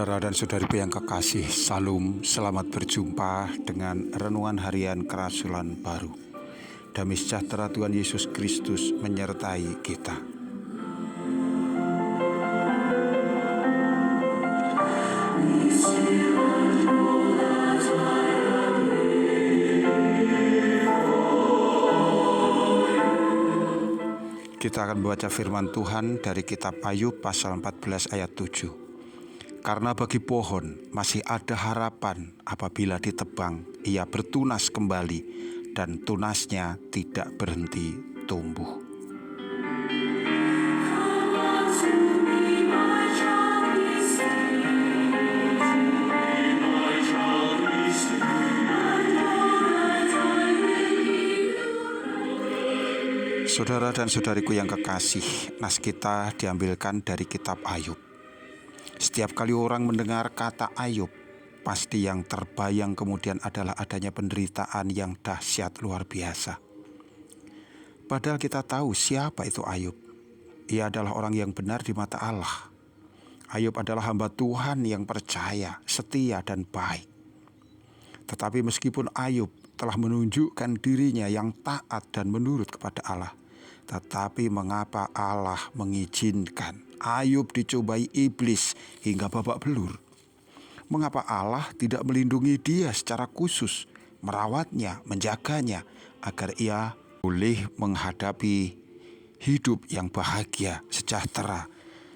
Saudara dan saudariku yang kekasih, Salam, selamat berjumpa dengan Renungan Harian Kerasulan Baru. Damai sejahtera Tuhan Yesus Kristus menyertai kita. Kita akan membaca firman Tuhan dari kitab Ayub pasal 14 ayat 7. Karena bagi pohon masih ada harapan apabila ditebang, ia bertunas kembali dan tunasnya tidak berhenti tumbuh. Saudara dan saudariku yang kekasih, nas kita diambilkan dari kitab Ayub. Setiap kali orang mendengar kata Ayub, pasti yang terbayang kemudian adalah adanya penderitaan yang dahsyat luar biasa. Padahal kita tahu siapa itu Ayub. Ia adalah orang yang benar di mata Allah. Ayub adalah hamba Tuhan yang percaya, setia dan baik. Tetapi meskipun Ayub telah menunjukkan dirinya yang taat dan menurut kepada Allah, tetapi mengapa Allah mengizinkan Ayub dicobai iblis hingga babak belur? Mengapa Allah tidak melindungi dia secara khusus, merawatnya, menjaganya, agar ia boleh menghadapi hidup yang bahagia, sejahtera,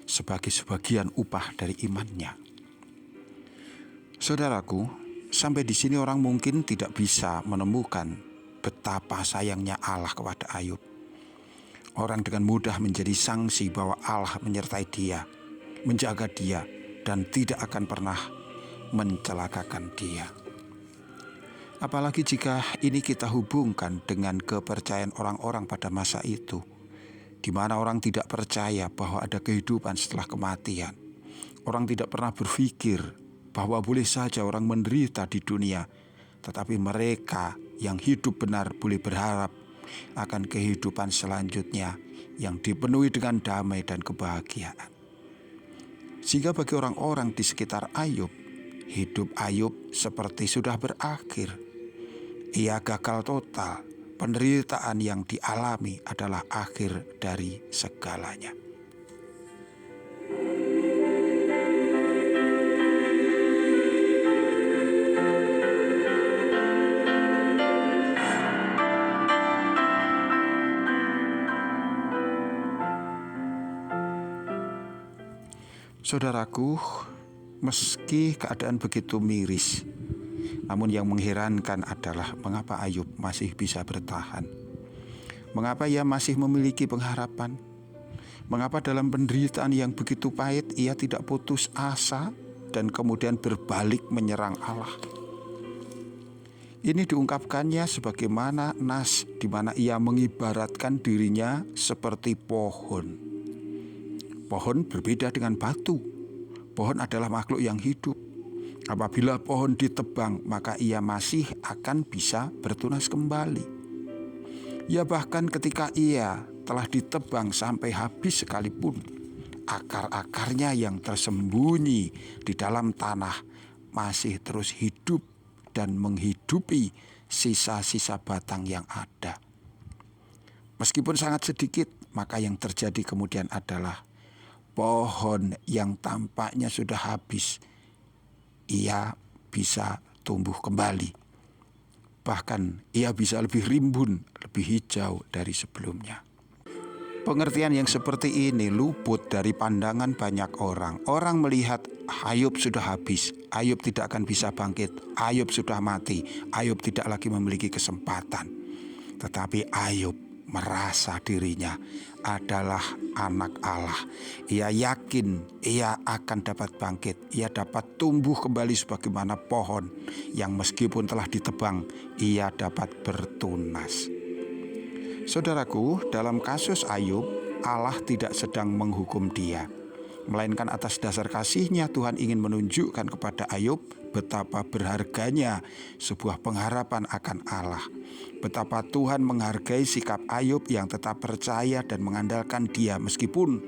sebagai sebagian upah dari imannya? Saudaraku, sampai di sini orang mungkin tidak bisa menemukan betapa sayangnya Allah kepada Ayub. Orang dengan mudah menjadi sanksi bahwa Allah menyertai dia, menjaga dia, dan tidak akan pernah mencelakakan dia. Apalagi jika ini kita hubungkan dengan kepercayaan orang-orang pada masa itu, di mana orang tidak percaya bahwa ada kehidupan setelah kematian. Orang tidak pernah berpikir bahwa boleh saja orang menderita di dunia, tetapi mereka yang hidup benar boleh berharap akan kehidupan selanjutnya yang dipenuhi dengan damai dan kebahagiaan. Sehingga bagi orang-orang di sekitar Ayub, hidup Ayub seperti sudah berakhir. Ia gagal total. Penderitaan yang dialami adalah akhir dari segalanya. Saudaraku, meski keadaan begitu miris, namun yang mengherankan adalah mengapa Ayub masih bisa bertahan. Mengapa ia masih memiliki pengharapan? Mengapa dalam penderitaan yang begitu pahit ia tidak putus asa dan kemudian berbalik menyerang Allah? Ini diungkapkannya sebagaimana nas di mana ia mengibaratkan dirinya seperti pohon. Pohon berbeda dengan batu. Pohon adalah makhluk yang hidup. Apabila pohon ditebang, maka ia masih akan bisa bertunas kembali. Ya, bahkan ketika ia telah ditebang sampai habis sekalipun, akar-akarnya yang tersembunyi di dalam tanah masih terus hidup dan menghidupi sisa-sisa batang yang ada. Meskipun sangat sedikit, maka yang terjadi kemudian adalah pohon yang tampaknya sudah habis, ia bisa tumbuh kembali. Bahkan ia bisa lebih rimbun, lebih hijau dari sebelumnya. Pengertian yang seperti ini luput dari pandangan banyak orang. Orang melihat Ayub sudah habis, Ayub tidak akan bisa bangkit, Ayub sudah mati, Ayub tidak lagi memiliki kesempatan. Tetapi Ayub merasa dirinya adalah anak Allah. Ia yakin ia akan dapat bangkit. Ia dapat tumbuh kembali sebagaimana pohon yang meskipun telah ditebang, ia dapat bertunas. Saudaraku, dalam kasus Ayub, Allah tidak sedang menghukum dia, melainkan atas dasar kasih-Nya Tuhan ingin menunjukkan kepada Ayub betapa berharganya sebuah pengharapan akan Allah. Betapa Tuhan menghargai sikap Ayub yang tetap percaya dan mengandalkan Dia meskipun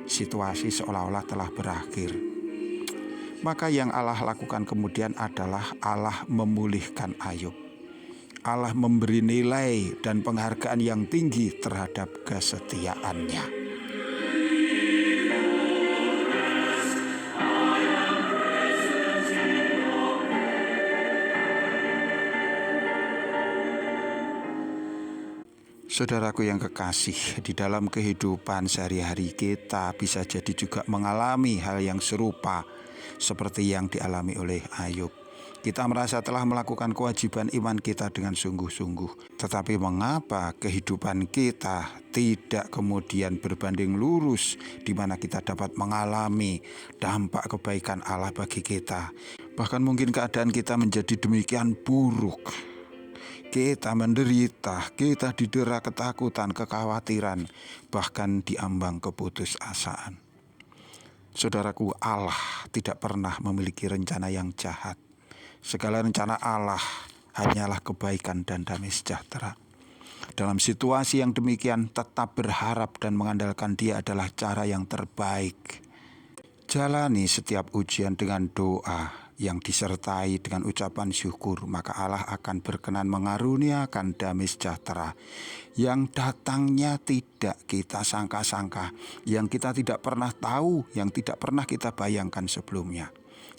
situasi seolah-olah telah berakhir. Maka yang Allah lakukan kemudian adalah Allah memulihkan Ayub. Allah memberi nilai dan penghargaan yang tinggi terhadap kesetiaannya. Saudaraku yang kekasih, di dalam kehidupan sehari-hari kita bisa jadi juga mengalami hal yang serupa seperti yang dialami oleh Ayub. Kita merasa telah melakukan kewajiban iman kita dengan sungguh-sungguh. Tetapi mengapa kehidupan kita tidak kemudian berbanding lurus, di mana kita dapat mengalami dampak kebaikan Allah bagi kita. Bahkan mungkin keadaan kita menjadi demikian buruk. Kita menderita, kita didera ketakutan, kekhawatiran, bahkan diambang keputusasaan. Saudaraku, Allah tidak pernah memiliki rencana yang jahat. Segala rencana Allah hanyalah kebaikan dan damai sejahtera. Dalam situasi yang demikian, tetap berharap dan mengandalkan Dia adalah cara yang terbaik. Jalani setiap ujian dengan doa yang disertai dengan ucapan syukur, maka Allah akan berkenan mengaruniakan damai sejahtera yang datangnya tidak kita sangka-sangka, yang kita tidak pernah tahu, yang tidak pernah kita bayangkan sebelumnya.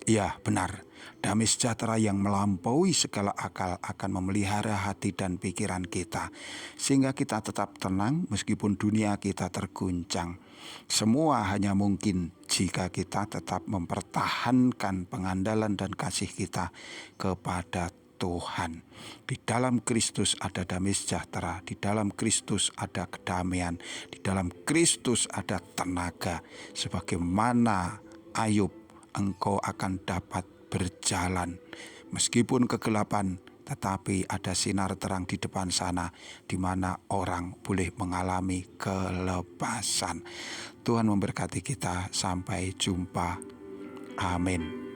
Ya, benar, damai sejahtera yang melampaui segala akal akan memelihara hati dan pikiran kita, sehingga kita tetap tenang meskipun dunia kita terguncang. Semua hanya mungkin jika kita tetap mempertahankan pengandalan dan kasih kita kepada Tuhan. Di dalam Kristus ada damai sejahtera, di dalam Kristus ada kedamaian, di dalam Kristus ada tenaga. Sebagaimana Ayub, engkau akan dapat berjalan meskipun kegelapan, tetapi ada sinar terang di depan sana, di mana orang boleh mengalami kelepasan. Tuhan memberkati kita. Sampai jumpa. Amin.